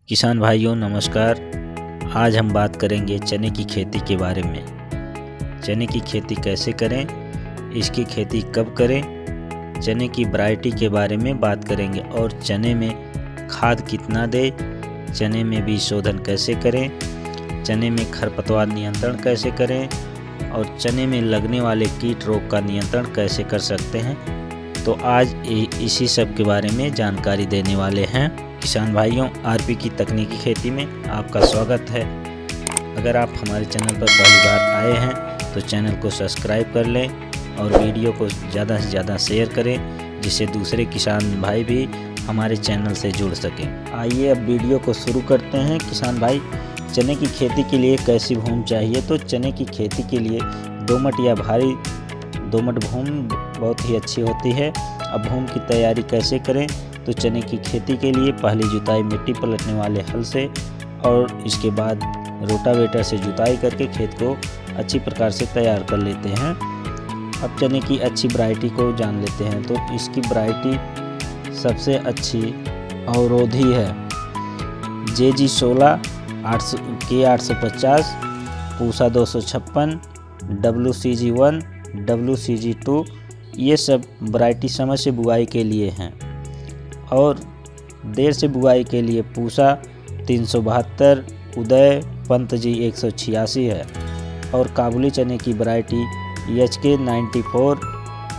किसान भाइयों नमस्कार। आज हम बात करेंगे चने की खेती के बारे में। चने की खेती कैसे करें, इसकी खेती कब करें, चने की वैरायटी के बारे में बात करेंगे और चने में खाद कितना दें, चने में बीज शोधन कैसे करें, चने में खरपतवार नियंत्रण कैसे करें और चने में लगने वाले कीट रोग का नियंत्रण कैसे कर सकते हैं। तो आज इसी सब के बारे में जानकारी देने वाले हैं। किसान भाइयों, आरपी की तकनीकी खेती में आपका स्वागत है। अगर आप हमारे चैनल पर पहली बार आए हैं तो चैनल को सब्सक्राइब कर लें और वीडियो को ज़्यादा से ज़्यादा शेयर करें, जिससे दूसरे किसान भाई भी हमारे चैनल से जुड़ सकें। आइए अब वीडियो को शुरू करते हैं। किसान भाई, चने की खेती के लिए कैसी भूमि चाहिए? तो चने की खेती के लिए दोमट या भारी दोमट भूमि बहुत ही अच्छी होती है। अब भूमि की तैयारी कैसे करें? तो चने की खेती के लिए पहली जुताई मिट्टी पलटने वाले हल से और इसके बाद रोटावेटर से जुताई करके खेत को अच्छी प्रकार से तैयार कर लेते हैं। अब चने की अच्छी वैरायटी को जान लेते हैं। तो इसकी वैरायटी सबसे अच्छी अवरोधी है JG16 K850, Pusa 256, WCG1, WCG2, ये सब वैरायटी समय से बुआई के लिए हैं। और देर से बुआई के लिए पूसा 372, उदय, पंत जी 186 है। और काबुली चने की वैरायटी HK 94,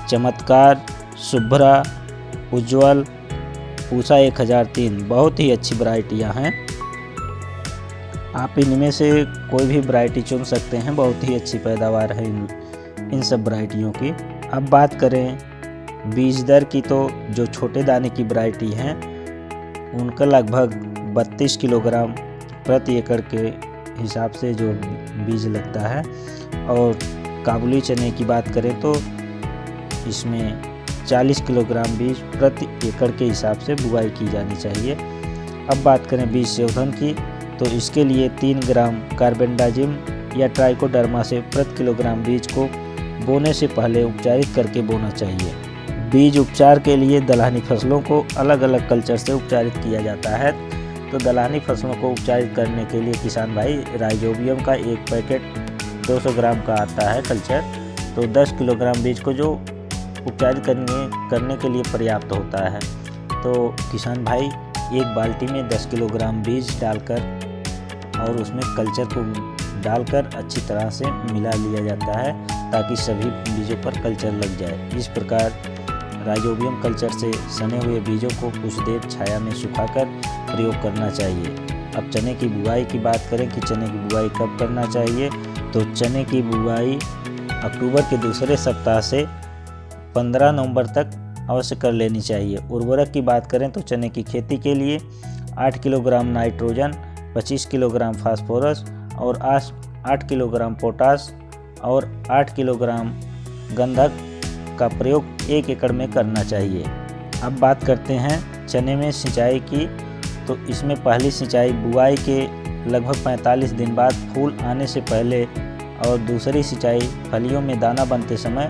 चमत्कार, शुभ्रा, उज्ज्वल, पूसा 1003 बहुत ही अच्छी वैरायटियाँ हैं। आप इनमें से कोई भी वैरायटी चुन सकते हैं, बहुत ही अच्छी पैदावार है इन सब वैरायटियों की। अब बात करें बीज दर की, तो जो छोटे दाने की वैरायटी हैं उनका लगभग 32 किलोग्राम प्रति एकड़ के हिसाब से जो बीज लगता है। और काबुली चने की बात करें तो इसमें 40 किलोग्राम बीज प्रति एकड़ के हिसाब से बुआई की जानी चाहिए। अब बात करें बीज शोधन की, तो इसके लिए 3 ग्राम कार्बेंडाजिम या ट्राइकोडर्मा से प्रति किलोग्राम बीज को बोने से पहले उपचारित करके बोना चाहिए। बीज उपचार के लिए दलहनी फसलों को अलग अलग कल्चर से उपचारित किया जाता है। तो दलहनी फसलों को उपचारित करने के लिए किसान भाई राइजोबियम का एक पैकेट 200 ग्राम का आता है कल्चर। तो 10 किलोग्राम बीज को जो उपचारित करने के लिए पर्याप्त होता है। तो किसान भाई एक बाल्टी में 10 किलोग्राम बीज डालकर और उसमें कल्चर को डालकर अच्छी तरह से मिला लिया जाता है ताकि सभी बीजों पर कल्चर लग जाए। इस प्रकार राइजोबियम कल्चर से सने हुए बीजों को कुछ देर छाया में सुखाकर प्रयोग करना चाहिए। अब चने की बुआई की बात करें कि चने की बुआई कब करना चाहिए, तो चने की बुआई अक्टूबर के दूसरे सप्ताह से 15 नवंबर तक अवश्य कर लेनी चाहिए। उर्वरक की बात करें तो चने की खेती के लिए 8 किलोग्राम नाइट्रोजन, 25 किलोग्राम फास्फोरस और 8 किलोग्राम पोटास और 8 किलोग्राम गंधक का प्रयोग 1 एकड़ में करना चाहिए। अब बात करते हैं चने में सिंचाई की, तो इसमें पहली सिंचाई बुआई के लगभग 45 दिन बाद फूल आने से पहले और दूसरी सिंचाई फलियों में दाना बनते समय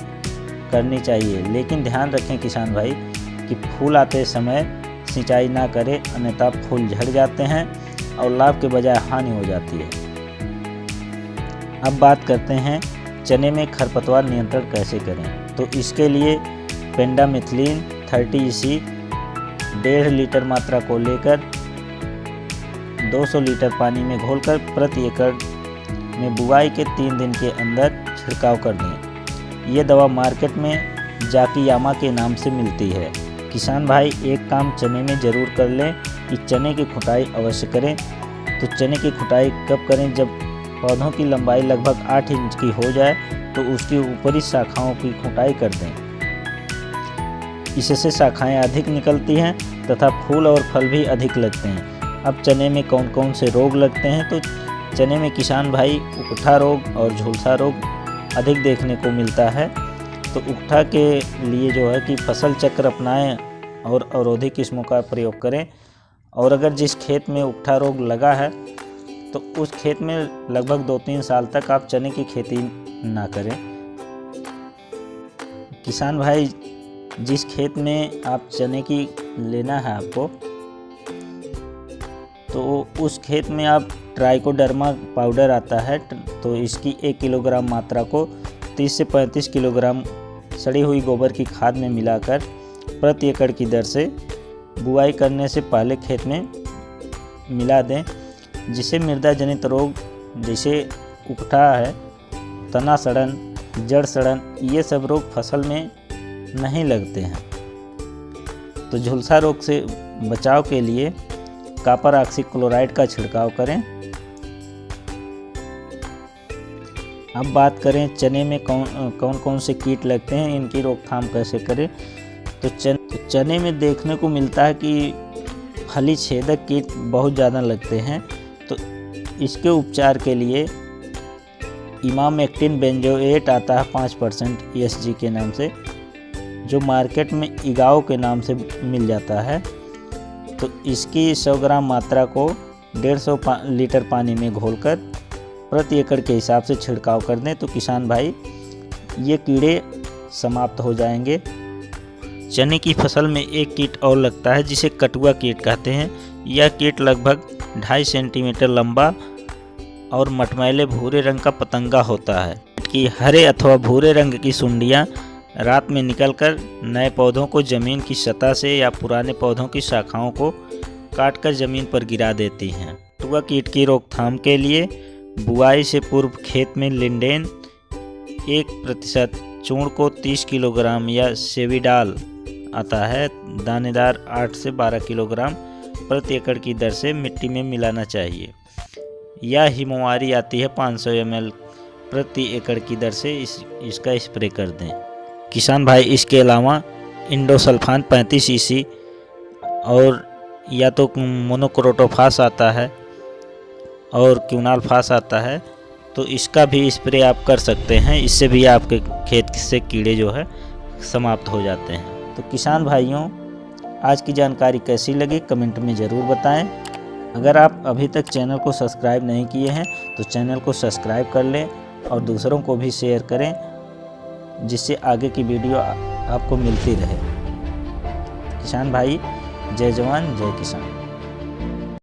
करनी चाहिए। लेकिन ध्यान रखें किसान भाई कि फूल आते समय सिंचाई ना करें, अन्यथा फूल झड़ जाते हैं और लाभ के बजाय हानि हो जाती है। अब बात करते हैं चने में खरपतवार नियंत्रण कैसे करें। तो इसके लिए पेंडामिथिलीन 30 EC 1.5 लीटर मात्रा को लेकर 200 लीटर पानी में घोलकर प्रति एकड़ में बुआई के 3 दिन के अंदर छिड़काव कर दें। ये दवा मार्केट में जाकियामा के नाम से मिलती है। किसान भाई एक काम चने में ज़रूर कर लें कि चने की खुटाई अवश्य करें। तो चने की खुटाई कब करें? जब पौधों की लंबाई लगभग 8 इंच की हो जाए तो उसकी ऊपरी शाखाओं की खुटाई कर दें। इससे शाखाएं अधिक निकलती हैं तथा फूल और फल भी अधिक लगते हैं। अब चने में कौन कौन से रोग लगते हैं? तो चने में किसान भाई उकठा रोग और झुलसा रोग अधिक देखने को मिलता है। तो उकठा के लिए जो है कि फसल चक्र अपनाएं और अवरोधी किस्मों का प्रयोग करें। और अगर जिस खेत में उकठा रोग लगा है तो उस खेत में लगभग 2-3 साल तक आप चने की खेती ना करें। किसान भाई जिस खेत में आप चने की लेना है आपको, तो उस खेत में आप ट्राइकोडर्मा पाउडर आता है, तो इसकी 1 किलोग्राम मात्रा को 30 से 35 किलोग्राम सड़ी हुई गोबर की खाद में मिलाकर प्रति एकड़ की दर से बुआई करने से पहले खेत में मिला दें, जिससे मृदा जनित रोग जैसे उकठा है, तना सड़न, जड़ सड़न, ये सब रोग फसल में नहीं लगते हैं। तो झुलसा रोग से बचाव के लिए कॉपर ऑक्सीक्लोराइड का छिड़काव करें। अब बात करें चने में कौन कौन से कीट लगते हैं, इनकी रोकथाम कैसे करें। तो चने में देखने को मिलता है कि फली छेदक कीट बहुत ज़्यादा लगते हैं। तो इसके उपचार के लिए इमामेक्टिन बेंजोएट आता है 5% ESG के नाम से, जो मार्केट में इगाओ के नाम से मिल जाता है। तो इसकी 100 ग्राम मात्रा को 150 लीटर पानी में घोलकर प्रति एकड़ के हिसाब से छिड़काव कर दें, तो किसान भाई ये कीड़े समाप्त हो जाएंगे। चने की फसल में एक कीट और लगता है जिसे कटुआ कीट कहते हैं। यह कीट लगभग 2.5 सेंटीमीटर लंबा और मटमैले भूरे रंग का पतंगा होता है कि हरे अथवा भूरे रंग की सुंडियां रात में निकलकर नए पौधों को जमीन की सतह से या पुराने पौधों की शाखाओं को काटकर जमीन पर गिरा देती हैं। कटुआ कीट की रोकथाम के लिए बुआई से पूर्व खेत में लिंडेन 1% चूर्ण को 30 किलोग्राम या सेविडाल आता है दानेदार 8 से 12 किलोग्राम प्रति एकड़ की दर से मिट्टी में मिलाना चाहिए। या हिमोवारी आती है 500 ml प्रति एकड़ की दर से इसका स्प्रे कर दें। किसान भाई इसके अलावा इंडोसल्फान 35 cc और या तो मोनोक्रोटोफास आता है और क्यूनालफास आता है, तो इसका भी स्प्रे आप कर सकते हैं। इससे भी आपके खेत से कीड़े जो है समाप्त हो जाते हैं। तो किसान भाइयों, आज की जानकारी कैसी लगी कमेंट में ज़रूर बताएं। अगर आप अभी तक चैनल को सब्सक्राइब नहीं किए हैं तो चैनल को सब्सक्राइब कर लें और दूसरों को भी शेयर करें, जिससे आगे की वीडियो आपको मिलती रहे। किसान भाई, जय जवान जय किसान।